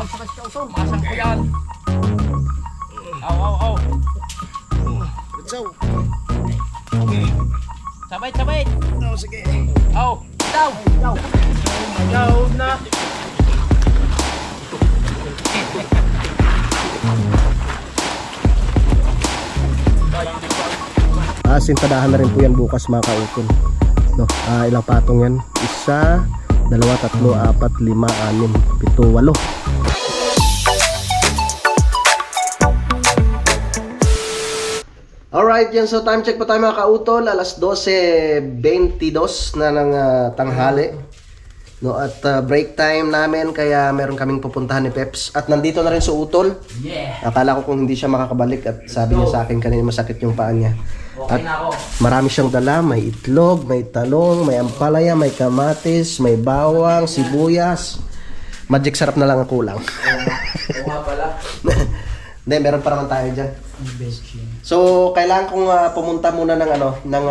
sakit ka utol. Masang ko yan. Aw. Let's go. Sabay. Oh, sige. Aw. Daw. Ayaw na. Sintadahan na rin po yan bukas mga kautol. No, ilang patong yan? 1, 2, 3, 4, 5, 6, 7, 8. Alright, yan. So time check pa tayo mga kautol. Alas 12:22 na ng tanghali. No, at break time namin kaya meron kaming pupuntahan ni Peps. At nandito na rin si Utol. Yeah. Akala ko kung hindi siya makakabalik at sabi niya sa akin kanina masakit yung paa niya. Okay At na ako. marami siyang dala, may itlog, may talong, may ampalaya, may kamatis, may bawang, sibuyas. Magic sarap na lang ang kulang. Oo nga pala. Hindi, meron pa naman tayo dyan. So, kailangan kong pumunta muna ng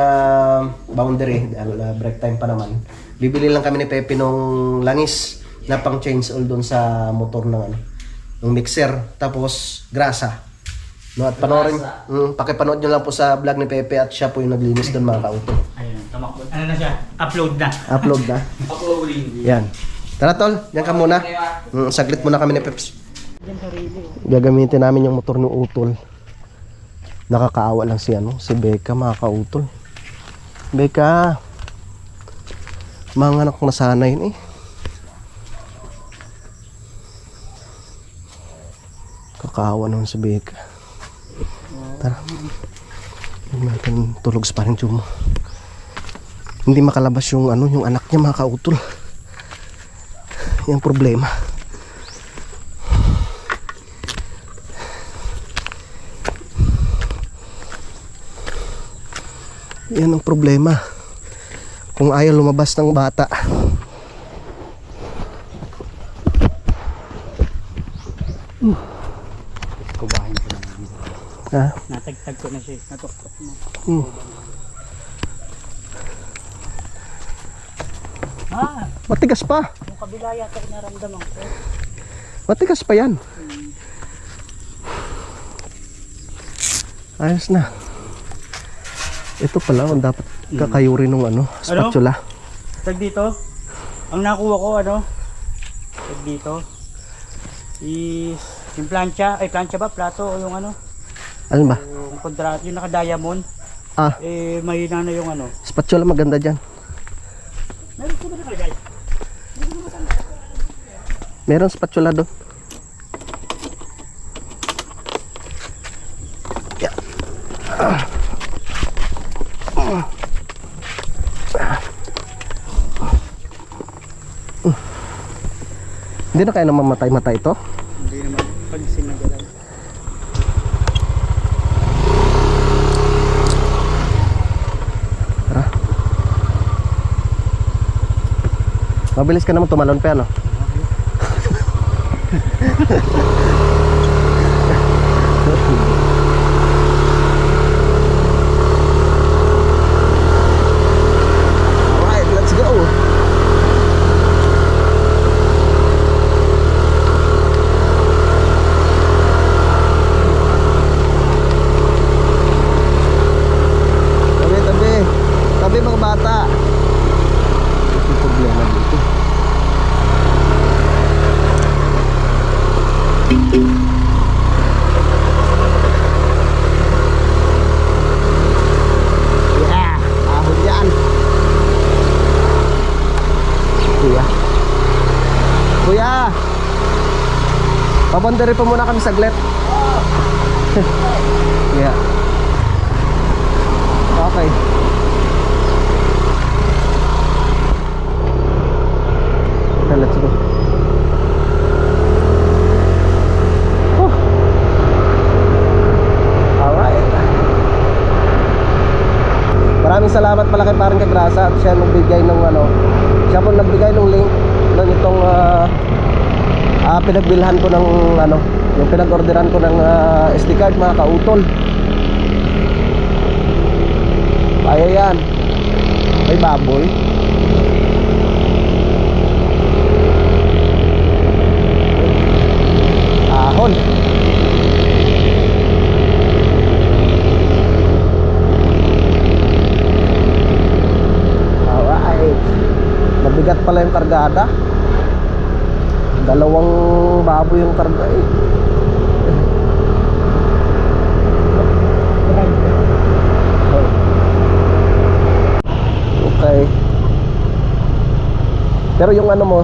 boundary. Break time pa naman. Bibili lang kami ni Pepe nung langis na pang change oil doon sa motor ng ng mixer. Tapos, grasa. No, at panoorin, pakipanood nyo lang po sa vlog ni Pepe at siya po yung naglinis doon mga kauto. Ayun, tamakbo. Ano na siya? Upload na. Upload na. Uploading. Yan. Tara tol, yan ka muna. Saglit muna kami ni Peps. Gagamitin namin yung motor ni Utol. Nakakaawa lang si Becca mga kautol. Becca. Mga anak na sana yun eh. Kakaawa naman si Becca. Tara. Natin tulog sa paring mo. Hindi makalabas yung yung anak niya mga kautol. Yung problema. Yan ang problema. Kung ayaw lumabas ng bata. Kubahin ko na. Ha? Natagtag ko na siya. Natuktok na. Matigas pa. Yung kabila yata naramdaman ko. Matigas pa yan. Ayos na. Ito pala ang dapat kakayurin ng spatula. Tag dito. Ang nakuha ko tag dito. Yung plancha. Ay plancha ba? Plato o yung Alin ba? Yung kontrato. Yung naka-diamond. Mahina na yung Spatula maganda dyan. Meron ko ba nakalagay? Meron spatula doon. Yeah. Hindi na kaya naman matay-matay ito? Hindi naman. Pag sinagalan. Tara. Mabilis ka naman tumalon pa Alright, let's go. Tabi mga bata. Ito yung problema dito. Yeah, ahon yan. Kuya, pabandari pa muna kami saglit. Yeah. Okay. Let's go. Alright. Maraming salamat pala kay Parang Kagrasa at siya nagbigay ng siya po nagbigay ng link ng itong pinagbilhan ko ng yung pinag-orderan ko ng SD card mga kautol. Kaya yan. May baboy. pala yung kargada. Dalawang baboy yung karga eh. Okay. Pero yung ano mo,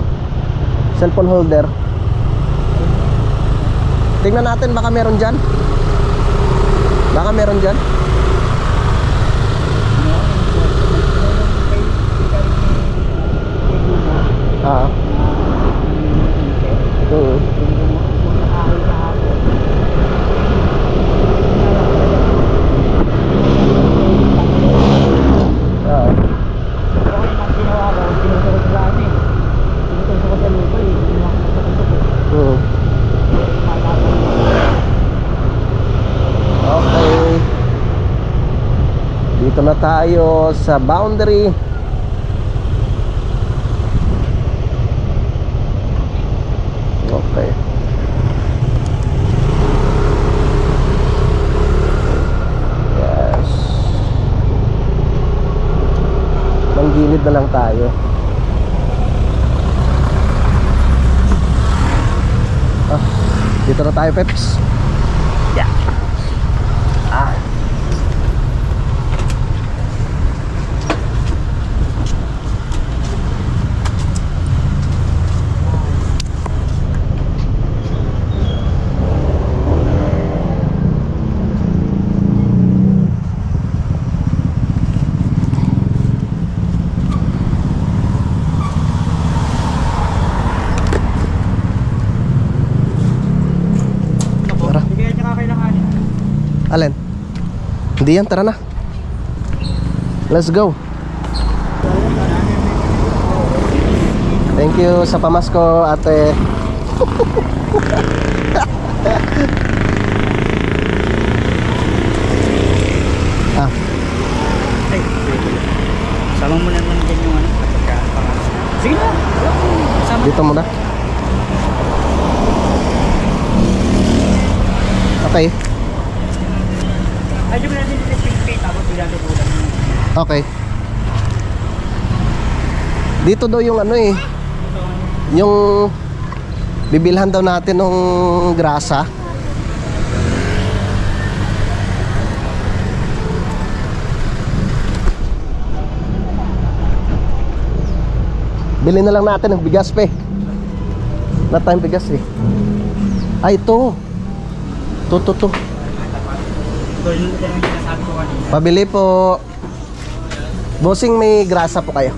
cellphone holder, tingnan natin, baka meron dyan. Baka meron dyan. Ah. Oo. Ah. Oo. Okay. Dito na tayo sa boundary. Okay. Yes. Manggilid na lang tayo. Dito na tayo, Peps. Yeah. Ah. Alin? Hindi yan, tara na. Let's go. Thank you sa pamasko, ate. Ah. Ay, sama mo naman din yung ano, pagkapangalan. Sige na. Sama. Dito muna. Okay. Ayun mo natin yung pay tapos bigla natin ulam. Okay. Dito daw yung ano eh, yung bibilhan daw natin ng grasa. Bili na lang natin ng bigas, pe. Wala tayong bigas eh. Ay, ito. Ito. So, yun yung sinasabi ko kanina. Pabili po. Bossing, may grasa po kayo.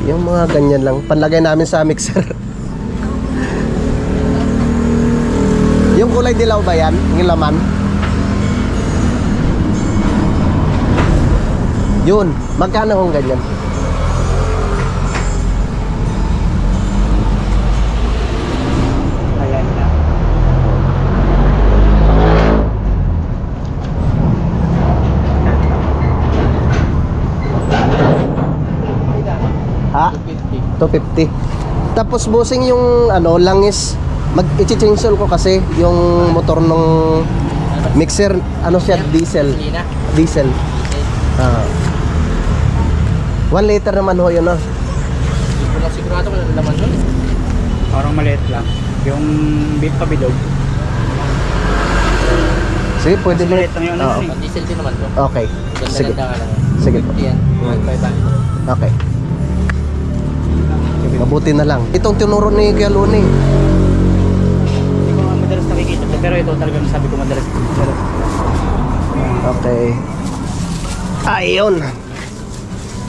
Yung mga ganyan lang. Panlagay namin sa mixer. Yung kulay dilaw ba yan? Yung laman? Yun. Magkano kung ganyan? Ayan na. Ha? 250. Tapos bossing yung ano, langis, mag-i-chainsaw ko kasi yung motor ng mixer, ano siya, diesel. Diesel. Ah. 1 liter naman ho yun, ah. Hindi ko lang sigurado kung ano naman yun. Parang maliit lang. Yung beef pabilog. Sige, pwede Maliit din. lang yun. Oo. Ano, Diesel din naman to. Okay. Sige. Ganda lang. Sige po. 50 yan. 1.5. Okay. Mabuti na lang. Itong tinuro ni Kuya Luni. Hindi ko nga madalas nakikita to, pero ito talagang sabi ko madalas. Okay. Ayun.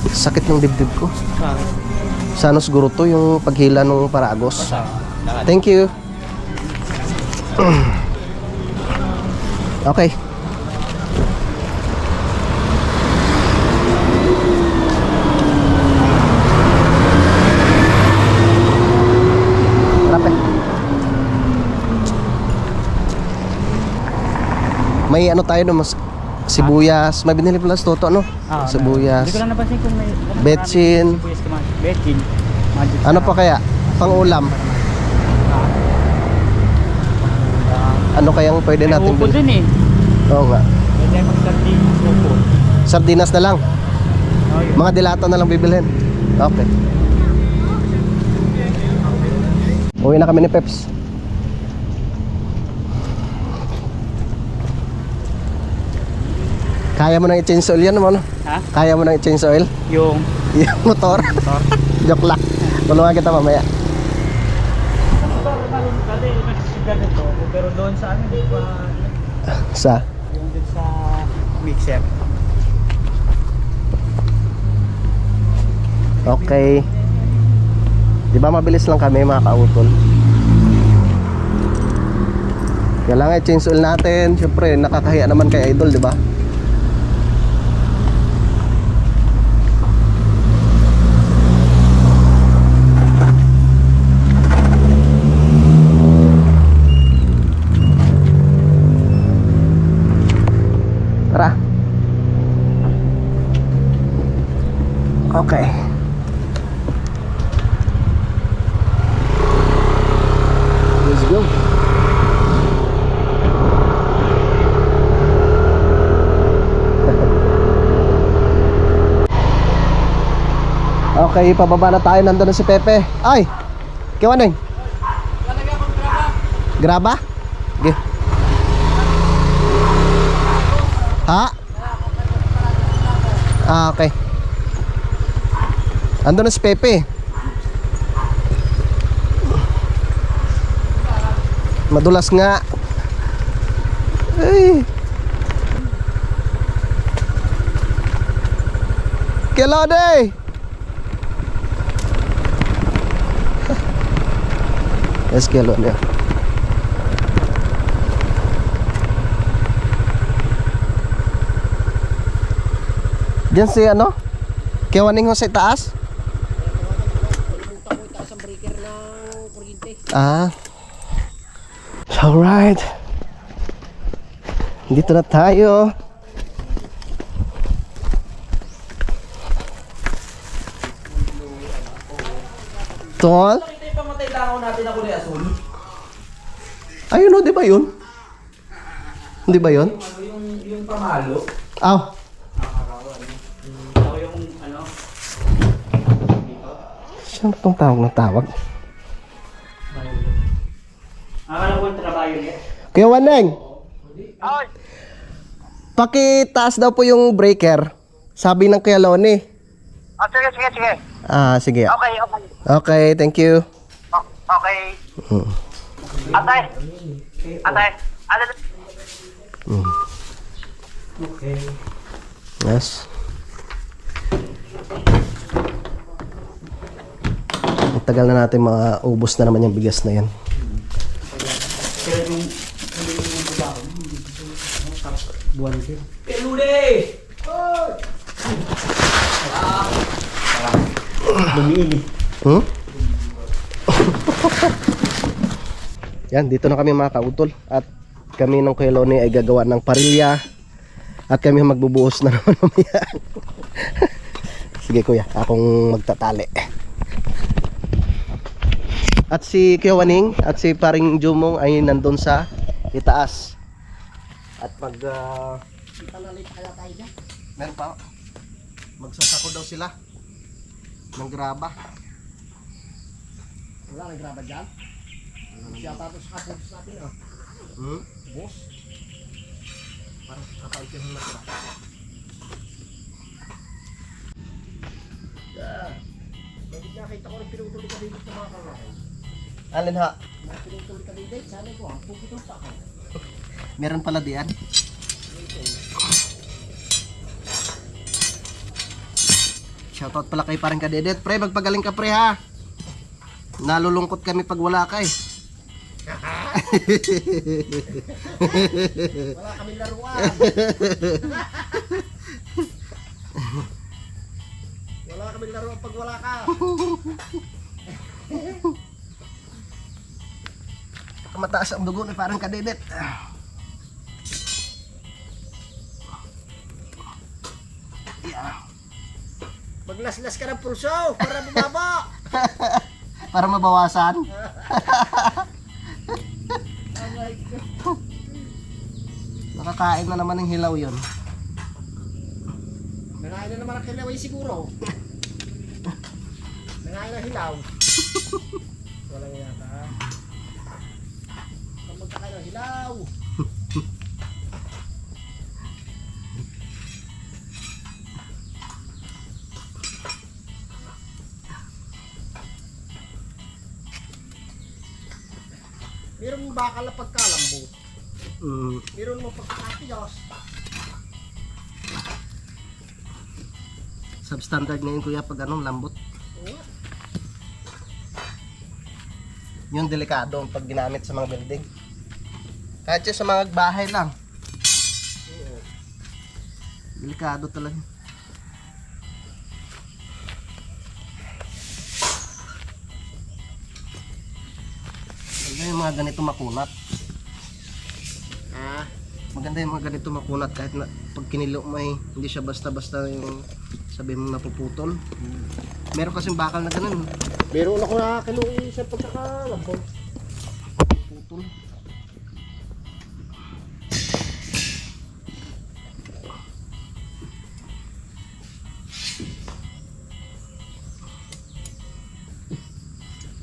Sakit ng dibdib ko. Bakit? Sana siguro to yung paghila ng Paragos. Thank you. Okay. Rape. May ano tayo no, mas sibuyas. May binili pala sa Toto, no? Sibuyas. Hindi ko lang napansin kung may Betchin. sibuyas ka man. Betchin. Magic Ano pa kaya? Pang-ulam. Ano kayang pwede May natin upo bilhin? dun eh. Oo nga. Pwede tayo mag-sardine upo. Sardinas na lang. Oh, yun. Mga dilata na lang bibilhin. Okay. Uwi na kami ni Peps. Kaya mo nang i-change oil yan mo, no? Ha? Kaya mo nang i-change oil? Yung Yung motor? Joke lang. Tulungan kita mamaya. ganito, pero doon sa ano, di ba? Sa? Yung doon sa mixer. Okay. Di ba mabilis lang kami mga kautol? Kailangan i-change oil natin. Siyempre, nakakahiya naman kay Idol, di ba? Tara. Okay. Let's go. Okay, pababa na tayo. Nandun na si Pepe. Ay! Kiwaneng? Graba? Okay. Ha? Ah, okay. Andun na si Pepe. Madulas nga. Ay. Kelode! Yes, Kelode. Diyan si ano? Kewaning ho sa taas? Ah. Alright. Dito na tayo. Tol? Ayun o, di ba yun? Di ba yun? Yung pamalo. Aw. Ako yung ano. Saan itong tawag ng tawag? Akala ko yung trabaho niya. Kuya Waneng! Pakitaas daw po yung breaker. Sabi ng Kuya Loni. Ah, sige, sige, sige. Ah, sige. Okay, okay. Okay, thank you. Okay. Atay. Atay. Ano? Okay. Yes. Ang tagal na natin maubos na naman yung bigas na yan. Pero yung buwan din. Pelule! Bumiili. Hmm? Yan, dito na kami mga kautol. At kami ng Kuya Loni ay gagawa ng parilya. At kami magbubuhos na naman mamaya. Sige kuya, akong magtatali. At si Kuya Waning at si paring Jumong ay nandun sa itaas. At pag meron pa, magsasako daw sila ng graba. Wala nang graba dyan? Siya tapos kapos natin ah. Boss? Parang kakauntihan na sila. Bakit nakita ko rin pinutuloy ka dito sa mga kawain? Alin ha? Pinutuloy ka dito, sana ko ang puputol pa ako. Meron pala diyan. Shoutout pala kay parang kadedet. Pre, magpagaling ka pre ha. Nalulungkot kami pag wala ka eh. Wala kami laruan. Wala kami laruan pag wala ka. Mataas ang dugo ni parang kadedet. Yeah. Maglaslas ka ng pulso para bumaba. Para mabawasan. Nakakain na naman ng hilaw yun. Nakain na naman ang hilaw siguro. hilaw. Wala yata. Magkakain ng hilaw. Meron mo bakal na pagkalambot. Meron mo pagkakatiyos. Substandard ngayon kuya pag anong lambot. Oo. Yung delikado pag ginamit sa mga building. Kahit yung sa mga bahay lang. Delikado talaga. Maganda yung mga ganito makunat. Maganda yung mga ganito makunat kahit na pag kinilo mo ay hindi siya basta-basta yung sabi mong napuputol. Meron kasing bakal na ganun. Meron ako nakakiluin sa pagkakalambot. Putol.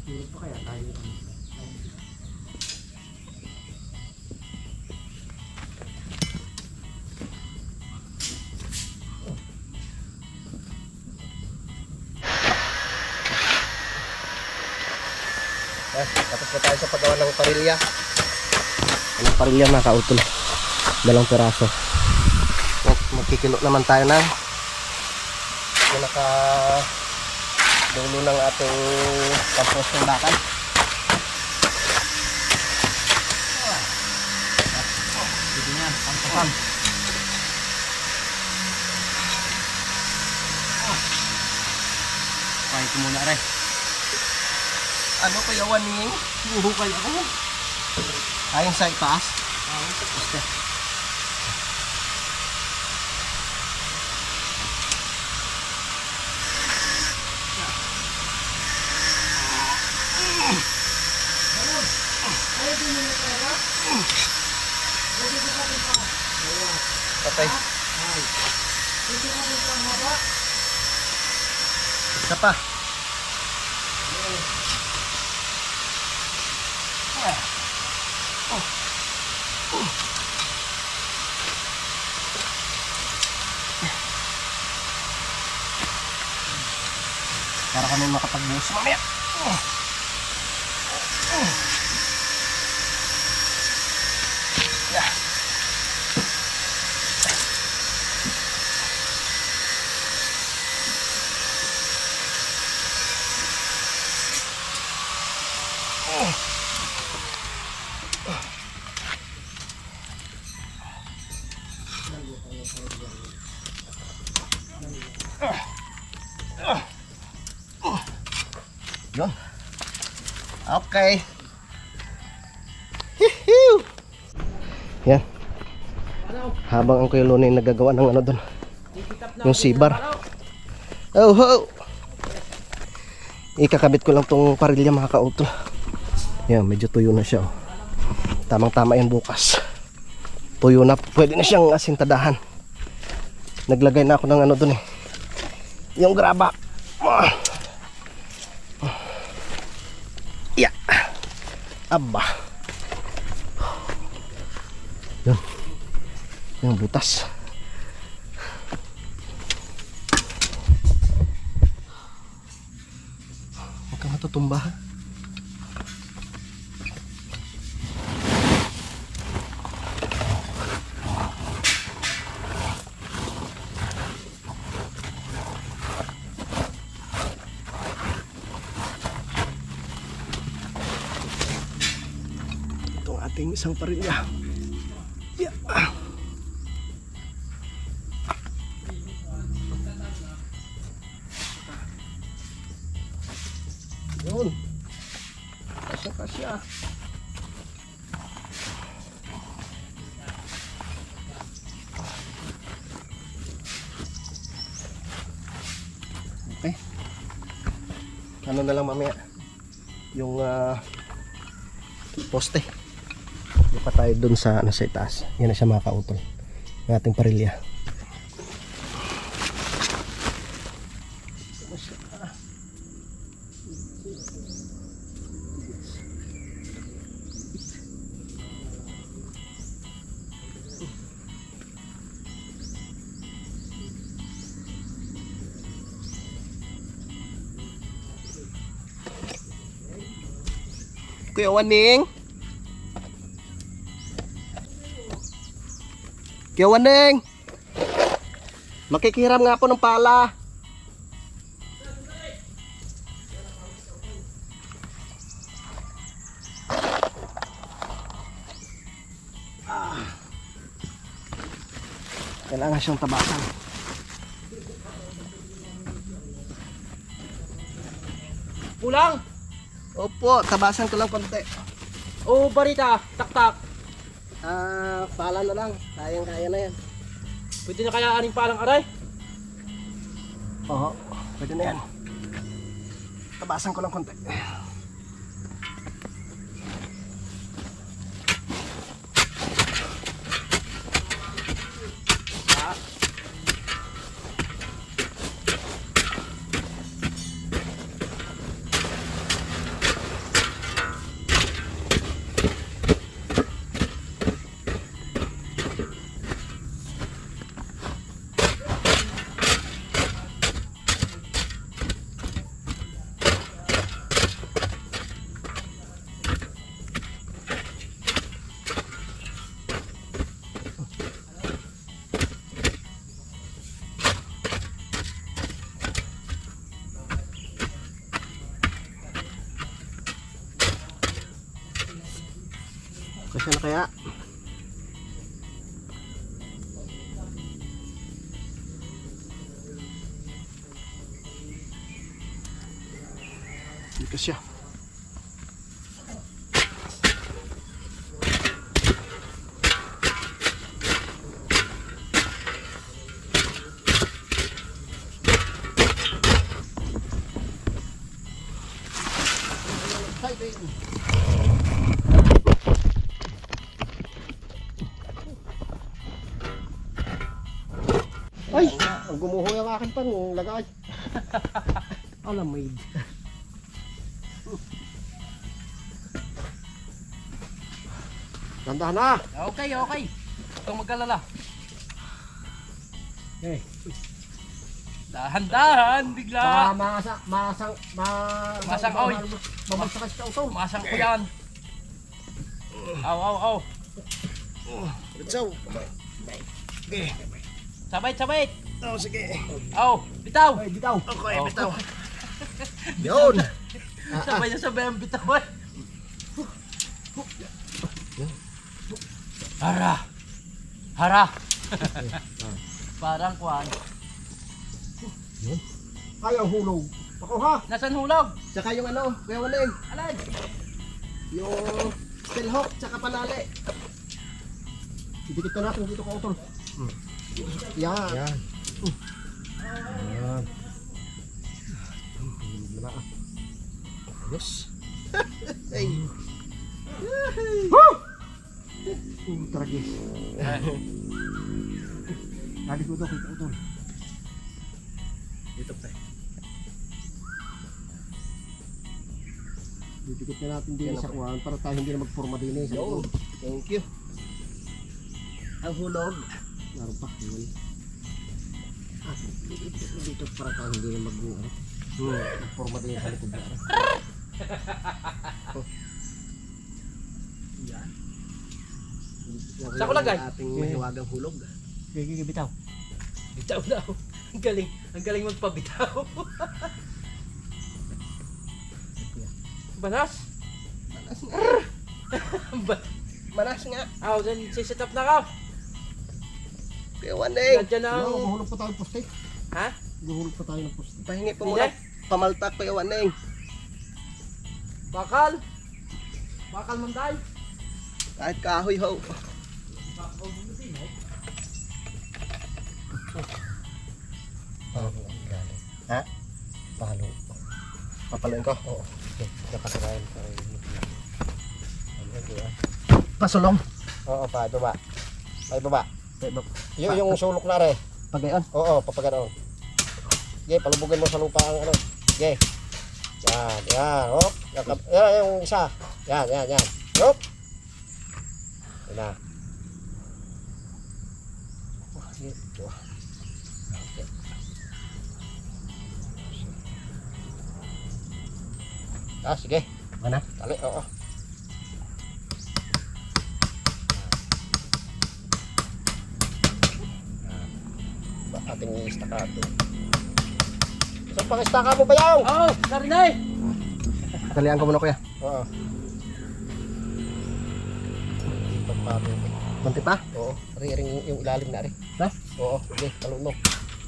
Meron pa kaya tayo. Tapos na tayo sa paggawa ng parilya. Anong parilya mga kautol? 2 piraso. Magkikilo naman tayo ng pinaka dulo ng ating compost ng bakal. Sige niya, pampasan. Pahay ko muna rin. Ano kaya waning? Hukay ako. Ayun sa itaas? Basta. Patay. Isa pa. Para kami makapagbuhos mamaya. Yun. Okay. Hihiw. Yan. Habang ang Kuya Loni nagagawa ng ano doon. Yung sibar. Oh ho. Ikakabit ko lang tong parilya mga kautol. Yan, medyo tuyo na siya. Oh. Tamang-tama yan bukas. Tuyo na. Pwede na siyang asintadahan. Naglagay na ako ng ano doon eh. Yung graba. Ya. Aba. Yun. Yung butas. Huwag ka matutumba. Ating isang parilya. Yeah. Yun. Kasya. Okay. Ano na lang mamaya? Yung poste. Pa tayo dun sa nasa itaas. Yan na siya mga kautol ng ating parilya. Kuya Waning. Kuya Waning. Makikihiram nga po ng pala. Kailangan siyang tabasan. Kulang. Opo, tabasan ko lang konti. O barita, taktak. Pala na lang. Kayang-kaya na yan. Pwede na kaya aning palang aray? Oo, pwede na yan. Tabasan ko lang konti. Kasi na kaya? Dito siya. Ay, ang gumuho yung akin pang lagay. Alamid. Dandahan na. Okay, okay. Huwag mag-alala. Okay. Dahan-dahan, bigla. Masang oy. Mamagsakas ka utol. Masang ko yan. Aw, aw, aw. Let's go. Okay. Sabay, sabay. Oh, sige. Aw, bitaw. Ay, bitaw. Okay, Oh. bitaw. Yun. Sabay na sabay ang bitaw eh. Hara. Hara. Parang kuwan. Ayaw hulog. Ako ha. Nasaan hulog? Tsaka yung ano, Kuya Waling. Alin? Yung steel hook, tsaka panali. Didikit na natin dito ka utol. Yan. Yan. Yan. Ayos. Ay. Tragis. Lagi ko ito, kita utol. Dito pa. Didikit na natin din sa kuwan para tayo hindi na magforma din eh. Thank you. Ang hulog. Naroon pa. Dito para tayo hindi na magforma din sa likod na. Yan. Saan ko lagay? Ating mahiwagang hulog. Sige, bitaw. Bitaw daw. Ang galing. Ang galing magpabitaw. Banas? Manas nga. Ba- Manas nga. Aw, then sisit up na ka. Kaya Waning. Nandiyan na ang... Mahulog pa tayo ng poste. Ha? Mahulog pa tayo ng poste. Pahingi po Hindi. muna. Pamaltak Kaya Waning. Bakal. Bakal manday. Kahit kahoy ho. Bakal manday, no? Ha? Palo. Papaloin ko? Oo. Nakasarayan pa rin. Pasulong? Oo, pa baba. Pa baba. Yung sulok na rin. Pagayon? Oo, papagayon. Okay, palubugin mo sa lupa ang ano. Okay. Yan, yan. Hop. Yan, yung isa. Yan, yan, yan. Hop. Yan na. Ito. Ah, sige. Mana? Tali, oo. natin yung estacado. So, pang-estaka mo ba yaw? Oh, Sarinay! Dalian ko muna kuya. Oo. Pagpapin. Konti pa? Oo. Ring yung ilalim na rin. Ha? Oo. Okay, talon mo.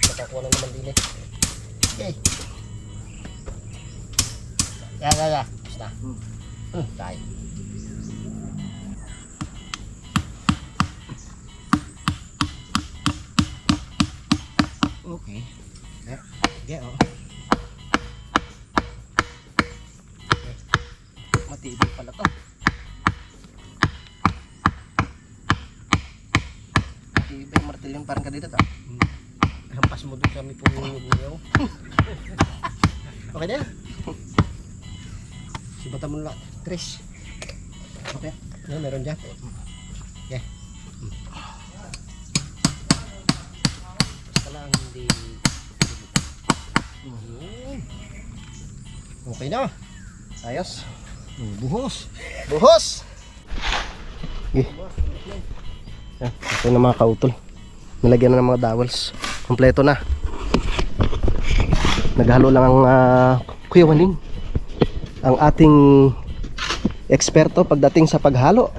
Nakakuha na naman din eh. Okay. Ya. Basta. Tayo. Okay. Yeah, oh. Matibay pala to. Matibay martilyo parang kadito to. Hampas mo dun sa may pumuyog niyo. Okay na yan. Sibatan mo lang. Tres. Okay. Ano meron dyan? Okay. Basta lang hindi. Okay na. Ayos. Buhos. Buhos! Okay. Yan, ito na mga kautol. Nilagyan na ng mga dowels. Kompleto na. Naghalo lang ang Kuya Waling, ang ating eksperto pagdating sa paghalo.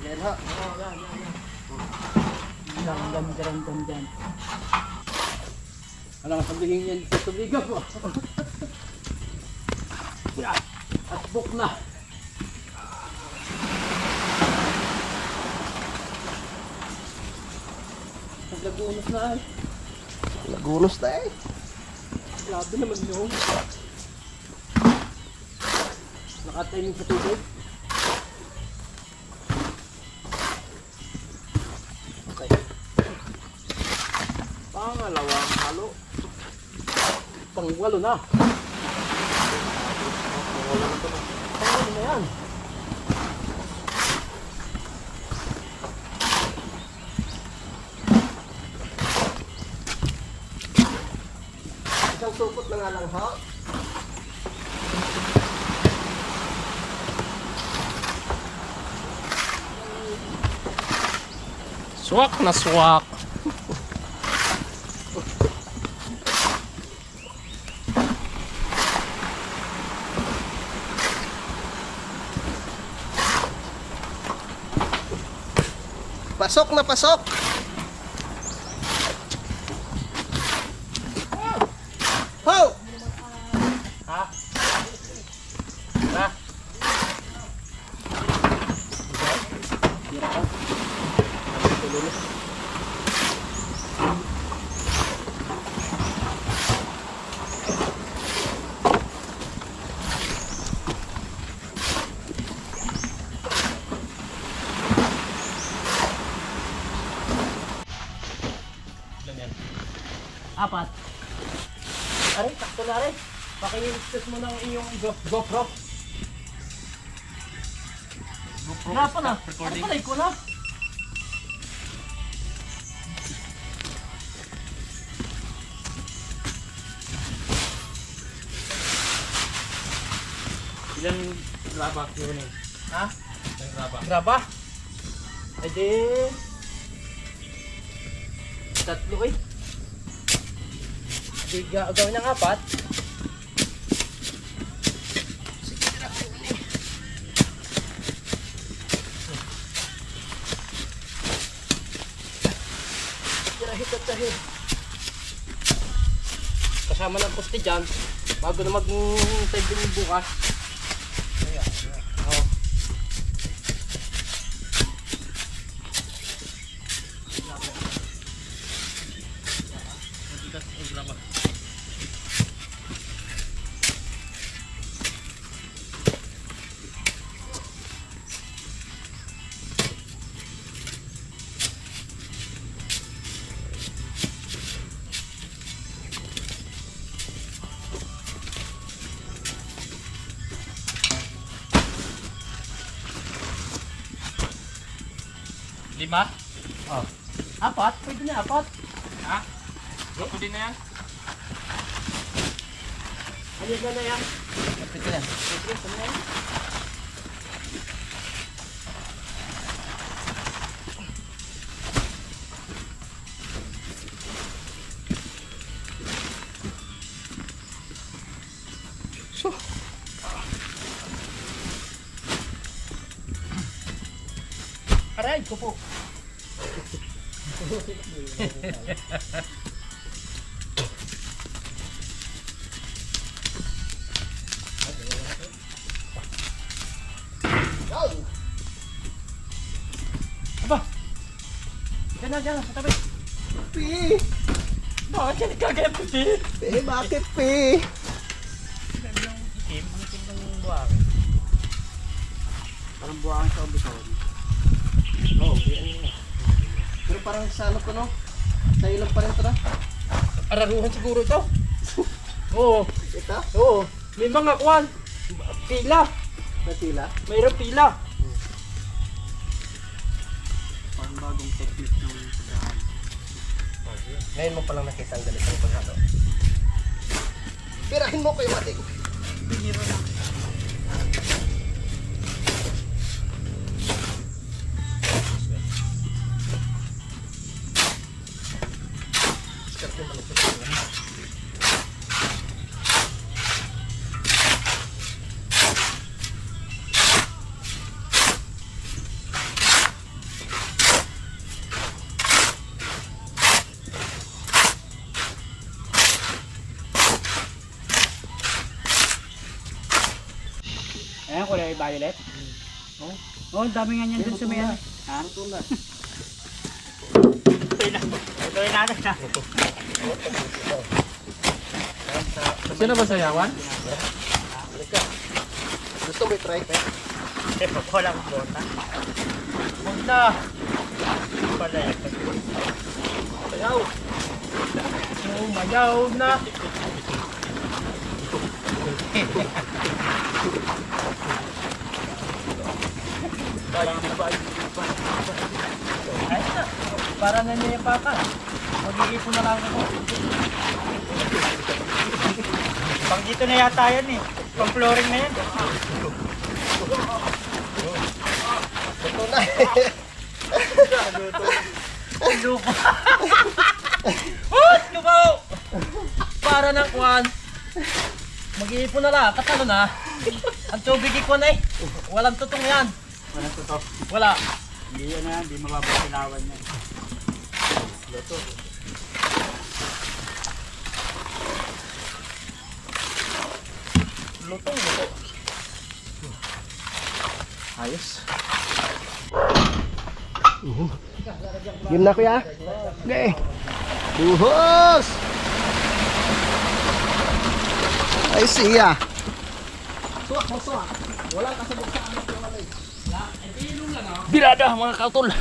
Yan ha. Dyan. Ano ang sabihin yan sa tubigan mo? Yan. At book na. Naglagunos na ay. Nagunos na eh. Grabe naman yun. Nakatiming sa tubig. Okay. Pangalawang halo. Pangwalo na. Pangwalo na yan. Isang supot na nga lang ha. Swak na swak. Pasok na pasok. Ho! Apat. Aray, takto na rin. Pakiligtas mo ng iyong GoPro. Wala pa na. Ano pala ko na? Ilan graba yun eh? Ha? Ilan graba? Graba? Ay di... Tatlo eh. Di gawin ng apat. Tirahi. Kasama ng poste dyan. Bago na mag-tag din yung bukas. Oo. 5? Oh. 4? Pwede na 4. Ha? Ako din na yan. Ayun na yan. Pwede na. Aray, ko po. Aba! Diyan, sa tabi. Pi! Bakit yan kagaya puti? Pi, bakit Pi? Ang itim ng buwang. Parang buwangan sa obisyon. Oo, pero parang sa ano ko no? Sa ilog pa rin ito na? Araruhan siguro ito. Oo. Ito? Oo. May mga kwan. Pila. Natila? Mayroong pila. Parang bagong technique ng pagkahan. Ngayon mo palang nakita ang ganitong paghalo. Pirahin mo ko yung ating. Ayan, kulay violet. Oh, ang dami nga niyan dun sa may ano. Ha? Ituloy natin na. Sino ba sayawan? Gusto mo i-try? Eh, wala akong bota. Punta. Pala eh. Sayaw. Oh, mayaw na. Ay na. Para na niya pa ka. Mag-iipon na lang ako. Pang dito na yata yan eh. Pang flooring na yan. Ito na. Lupa. Hut! Lupaw! Para ng kwan. Mag-iipon na lang. Katalo na. Ang tubig ikwan eh. Walang tutong yan. Walang tutok. Wala. Hindi yan na, hindi mababasilawan yan. Lutong luto. Ayos. Game na kuya? Okay. Buhos! Ay siya. Suwak mo, suwak. Wala kasabot sa amin yung alay. Birada mga kautol.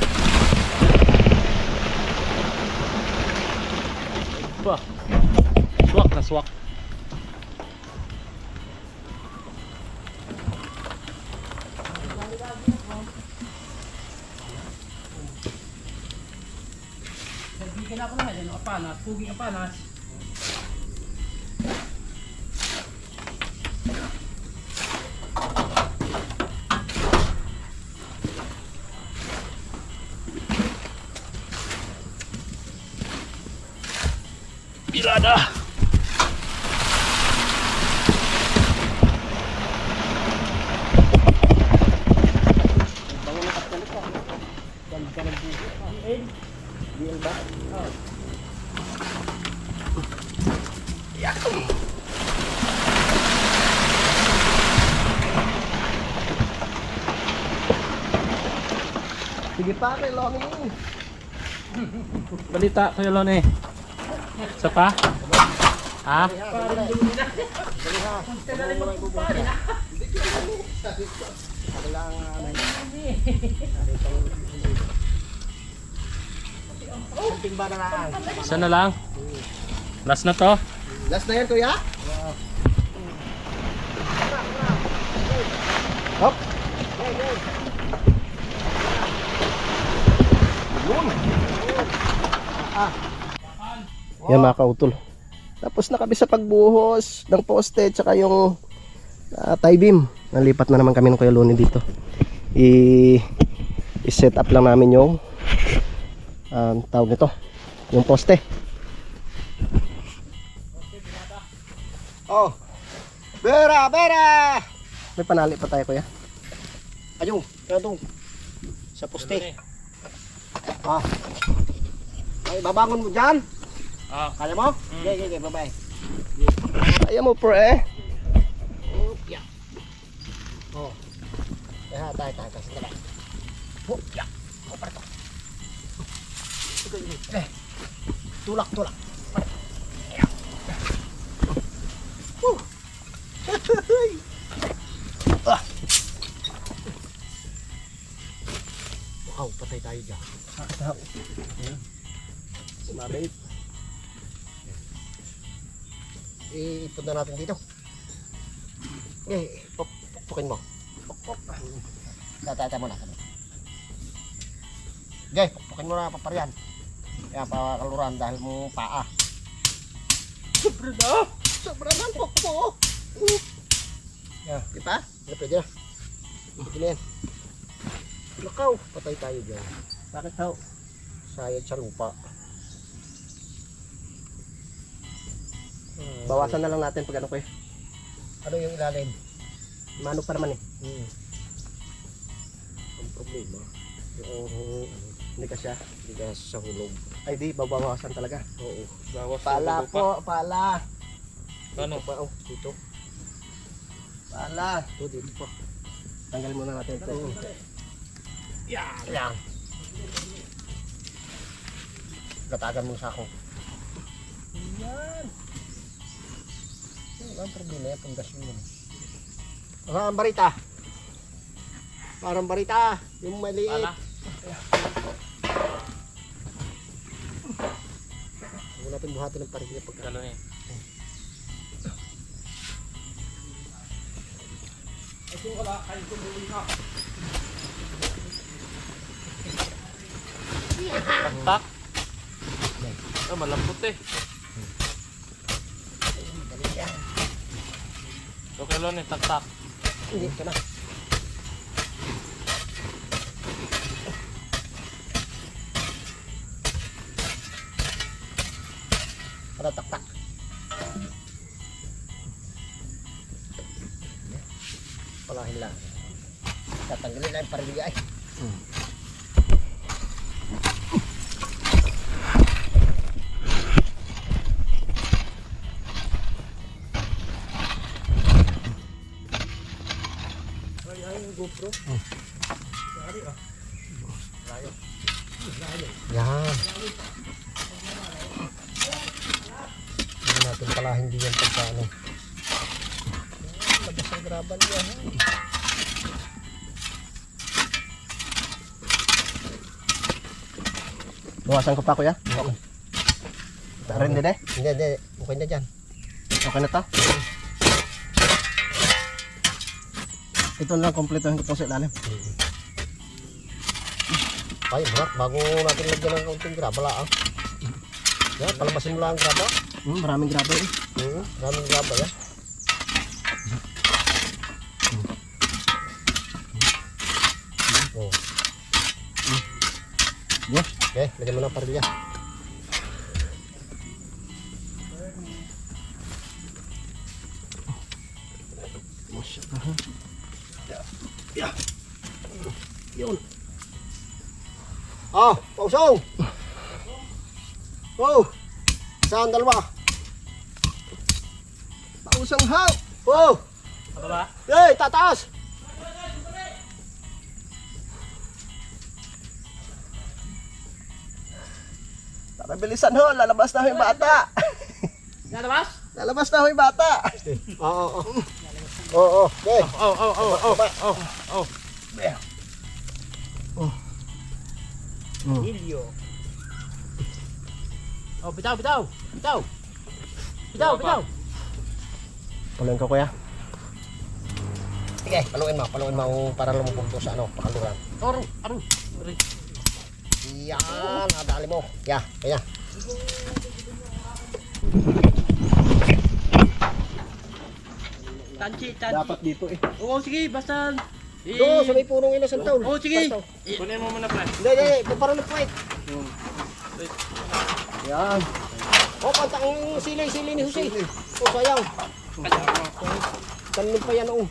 Wah. Swak na swak. Nagbigan ako na yan, apanas, puging apanas. Birada. Sige pa kay Lonnie. Balita kayo Lone. Isa pa? Ha? Isa na lang. Last na to. Last na yan kuya? Hop. Yan mga kautol. Tapos nakabi sa pagbuhos ng poste tsaka yung tie beam. Nalipat na naman kami ng Kuya Loni dito. I-set up lang namin yung tawag nito, yung poste. Oh. Bera, bera. May panali pa tayo, kuya. Ayun, kaya sa poste. Ay, babangon mo dyan. Kaya mo? Okay, bye-bye. Kaya mo, pre. Yeah. Oh. Tayo. Kasi tala. Yeah. Parto. Tulak. Wow, patay tayo dyan. Sumabit. Ipod na natin dito. Pukin mo. Puk. Tatata mo na. Pukin mo na paparian. Kaya pakaluran dahil mo paa. Sobra na puk mo. Kita? Pwede na. Pwede na yan. Lakaw, patay tayo dyan. Bakit daw? Sayad sa lupa. Bawasan na lang natin pag ano ko eh. Ano yung ilalim? Mano pa naman eh. Ang problema, Hindi ka siya. hindi ka sa hulog. Ay di, babawasan talaga. Oo. Pala po, pala. Ano? Dito. Pala. Ito, dito pa. Tanggalin muna natin ito. Yan. Gatagan mo sa ako. Yan. Ang problema yan, panggas mo yan. Parang barita. Parang barita. Yung maliit. Huwag natin buhatin ng parigya pagka. Gano'n eh. Tak. Malambot eh. Okay lang eh, tak. Hindi ka na. Para tak. Palahin lang. Tatanggalin lang yung parigya ay. GoPro. Yan. Hindi natin pala hindi yan pagka ano. Labas ang graban yan. Bawasan ko pa kuya. Okay. Rin din eh. Hindi. Okay na dyan. Okay na to. Ito lang, kompletuhin ko ito sa ilalim. Ay, brak. Bago natin lagyan ng kaunting graba lang. Yan, palabasin mo lang ang graba. Maraming grabe eh. Maraming graba yan. Oh. Yes. Okay, lagyan mo ng parilya. Yun. Pausong! Oh! Saan dalawa? Pausang haw! Oh! Ano ba? Hey, tataas! Tara, bilisan ho, lalabas na ho yung bata. Nalabas? Lalabas na ho yung bata. Oo. Okay. Ilyo. Oh, bitaw. Tuloy ko kuya. Sige, paluin mo para lumubog to sa pakaluran. Aru. Yan, nadali mo. Kaya. Tanchi. Dapat dito eh. Oo, sige, basta. Doon, sa may punong innocent town. Oo, sige. Kunin mo muna, pre. Hindi, parang nag-fight. Yan. Oh, pantang yung sili ni Jose. Oh, sayang. Tanim pa yan, oh.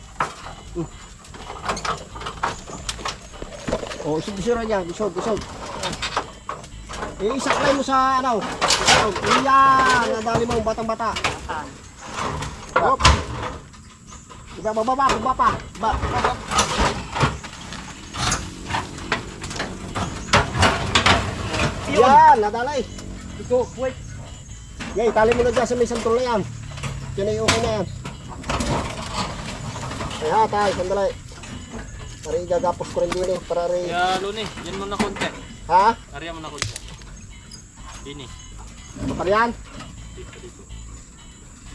Oh, isod-isod niya. Isod. Isaklay mo sa, ano. Yan, nadali mo ang batang-bata. Hop. Baba. Yan, nadalay. Ito, wait. Yay, tali mo na dyan sa may santol na yan. Yan ay okay na yan. Ay ha, tay, sandali. Para igagapos ko rin din eh. Para rin. Ya, Luni, yan mo na konti. Ha? Ariya mo na konti. Ini. Para yan?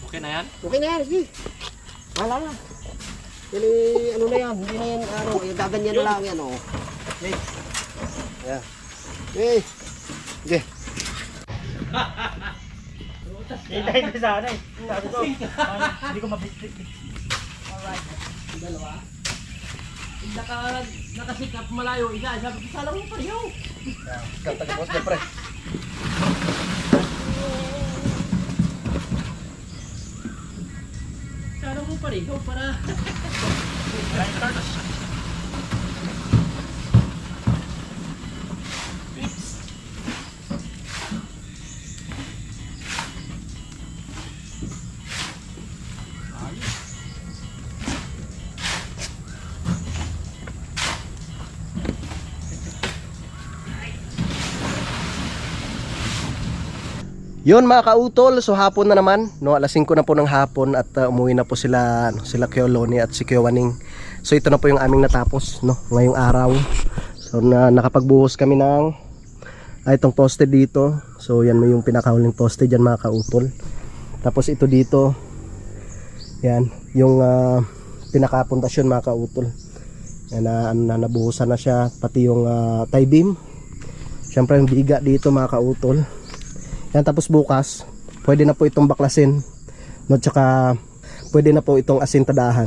Okay na yan? Okay na yan, sige. Wala na. Yan eh, ano na yan. Hindi na yan, ano, gaganyan na lang yan, oh. Hey. Yeah. Hey. Sige. Hintayin ko sana eh. Sabi ko, hindi ko mabistik. Dalawa. Nakasikap malayo, isa. Sabi ko, salang mo pareho. Kanta ka, boss, pre. Salang mo pareho para... Yun mga kautol, so hapon na naman, no, alas 5 na po ng hapon at umuwi na po sila, sila Kuya Loni at si Kuya Waning. So ito na po yung aming natapos, no, ngayong araw. So nakapagbuhos kami ng itong poste dito. So yan mo yung pinakahuling poste dyan mga kautol. Tapos ito dito, yan, yung pinakapundasyon mga kautol. Yan nabuhusan na siya, pati yung tie beam. Siyempre yung biga dito mga kautol. Yan, tapos bukas pwede na po itong baklasin, no, tsaka pwede na po itong asintadahan.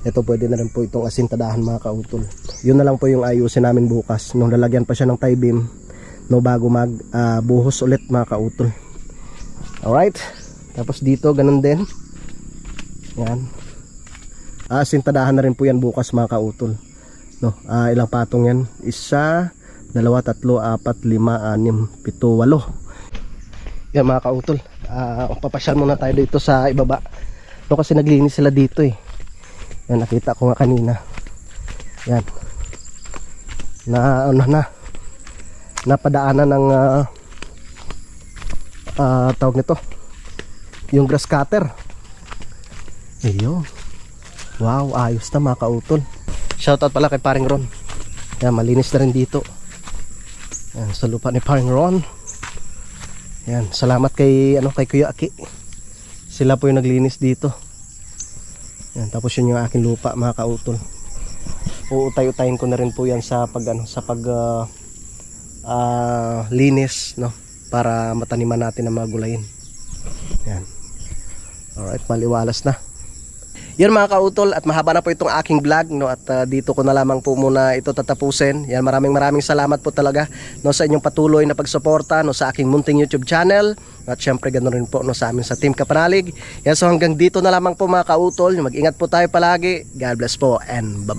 Ito pwede na rin po itong asintadahan mga kautol. Yun na lang po yung ayusin namin bukas, no, lalagyan pa siya ng tie beam, no, bago mag buhos ulit mga kautol. Alright, tapos dito ganun din. Yan, asintadahan na rin po yan bukas mga kautol, no. Ilang patong yan? 1, 2, 3, 4, 5, 6, 7, 8. Yan mga kautol, papasyal muna tayo dito sa ibaba, no, kasi naglinis sila dito eh. Yan, nakita ko nga kanina. Yan, napadaanan ng tawag nito, yung grass cutter. Ayun, wow, ayos na mga kautol. Shoutout pala kay Paring Ron. Yan, malinis na rin dito. Yan, sa lupa ni Paring Ron. Yan, salamat kay Kuya Aki. Sila po yung naglinis dito. Yan, tapos yun yung aking lupa mga kautol. Uutay-utayin ko na rin po yan sa linis, no, para mataniman natin ang mga gulayin. Yan. Alright, maliwalas na. Yan mga kautol, at mahaba na po itong aking vlog, no, at dito ko na lamang po muna ito tatapusin. Yan, maraming salamat po talaga, no, sa inyong patuloy na pagsuporta, no, sa aking munting YouTube channel, at syempre ganoon rin po, no, sa amin sa Team Kapanalig. Yan, so hanggang dito na lamang po mga kautol. Mag-ingat po tayo palagi. God bless po and bye-bye.